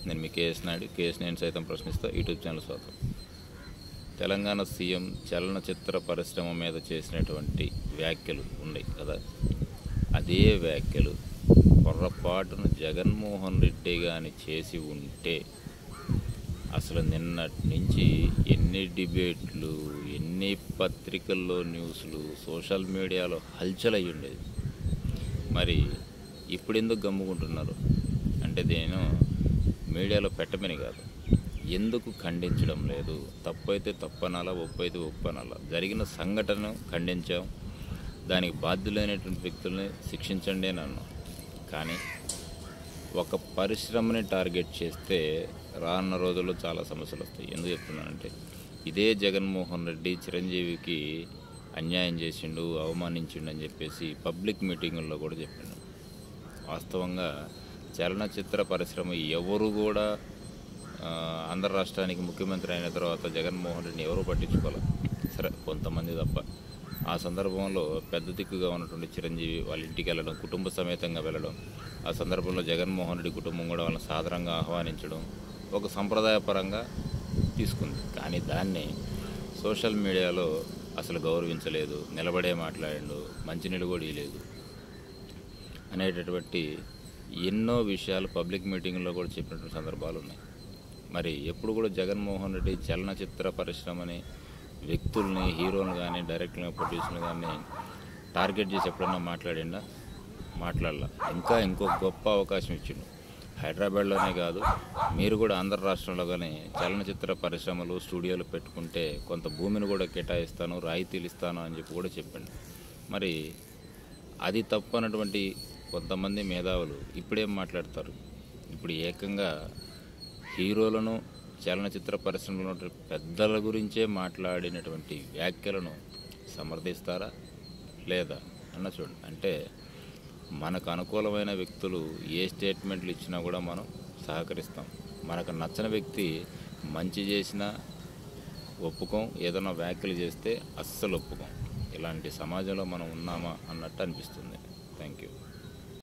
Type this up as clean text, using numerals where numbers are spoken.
నేను మీ KS Naidu. KS నేను సైతం ప్రశ్నిస్తా యూట్యూబ్ ఛానల్ స్వాగతం. తెలంగాణ సీఎం చలనచిత్ర పరిశ్రమ మీద చేసినటువంటి వ్యాఖ్యలు ఉన్నాయి కదా, అదే వ్యాఖ్యలు పొరపాటున జగన్మోహన్ రెడ్డి గాని చేసి ఉంటే అసలు నిన్నటి నుంచి ఎన్ని డిబేట్లు, ఎన్ని పత్రికల్లో న్యూస్లు, సోషల్ మీడియాలో హల్చల్ అయ్యి ఉండేది. మరి ఇప్పుడు ఎందుకు గమ్ముకుంటున్నారు అంటే నేను మీడియాలో పెట్టమని కాదు, ఎందుకు ఖండించడం లేదు? తప్పు అయితే తప్పనాలా, ఒప్పు అయితే ఒప్పనాలా? జరిగిన సంఘటనను ఖండించాం, దానికి బాధ్యులైనటువంటి వ్యక్తుల్ని శిక్షించండి అని అన్నాం. కానీ ఒక పరిశ్రమని టార్గెట్ చేస్తే రానున్న రోజుల్లో చాలా సమస్యలు వస్తాయి. ఎందుకు చెప్తున్నానంటే, ఇదే జగన్మోహన్ రెడ్డి చిరంజీవికి అన్యాయం చేసిండు, అవమానించిండు అని చెప్పేసి పబ్లిక్ మీటింగుల్లో కూడా చెప్పిండు. వాస్తవంగా చలనచిత్ర పరిశ్రమ ఎవరు కూడా ఆంధ్ర రాష్ట్రానికి ముఖ్యమంత్రి అయిన తర్వాత జగన్మోహన్ రెడ్డిని ఎవరూ పట్టించుకోవాలి, సరే కొంతమంది తప్ప. ఆ సందర్భంలో పెద్ద దిక్కుగా ఉన్నటువంటి చిరంజీవి వాళ్ళ ఇంటికి వెళ్ళడం, కుటుంబ సమేతంగా వెళ్ళడం, ఆ సందర్భంలో జగన్మోహన్ రెడ్డి కుటుంబం కూడా వాళ్ళని సాదరంగా ఆహ్వానించడం ఒక సంప్రదాయపరంగా తీసుకుంది. కానీ దాన్ని సోషల్ మీడియాలో అసలు గౌరవించలేదు, నిలబడే మాట్లాడిండు, మంచినీళ్ళు కూడా ఇవ్వలేదు అనేటటువంటి ఎన్నో విషయాలు పబ్లిక్ మీటింగ్లో కూడా చెప్పినటువంటి సందర్భాలు ఉన్నాయి. మరి ఎప్పుడు కూడా జగన్మోహన్ రెడ్డి చలనచిత్ర పరిశ్రమని, వ్యక్తుల్ని, హీరోలు కానీ, డైరెక్టర్లు, ప్రొడ్యూసర్లు కానీ టార్గెట్ చేసి ఎప్పుడన్నా మాట్లాడిండా? మాట్లాడాల. ఇంకో గొప్ప అవకాశం ఇచ్చిండు. హైదరాబాద్లోనే కాదు, మీరు కూడా ఆంధ్ర రాష్ట్రంలో కానీ చలనచిత్ర పరిశ్రమలు, స్టూడియోలు పెట్టుకుంటే కొంత భూమిని కూడా కేటాయిస్తాను, రాయితీలు ఇస్తాను అని చెప్పి కూడా చెప్పండి. మరి అది తప్పు అన్నటువంటి కొంతమంది మేధావులు ఇప్పుడేం మాట్లాడతారు? ఇప్పుడు ఏకంగా హీరోలను, చలనచిత్ర పరిశ్రమలో పెద్దల గురించే మాట్లాడినటువంటి వ్యాఖ్యలను సమర్థిస్తారా లేదా అన్న చూడండి. అంటే మనకు అనుకూలమైన వ్యక్తులు ఏ స్టేట్మెంట్లు ఇచ్చినా కూడా మనం సహకరిస్తాం. మనకు నచ్చని వ్యక్తి మంచి చేసినా ఒప్పుకోం, ఏదైనా వ్యాఖ్యలు చేస్తే అస్సలు ఒప్పుకోం. ఇలాంటి సమాజంలో మనం ఉన్నామా అన్నట్టు అనిపిస్తుంది. Thank you.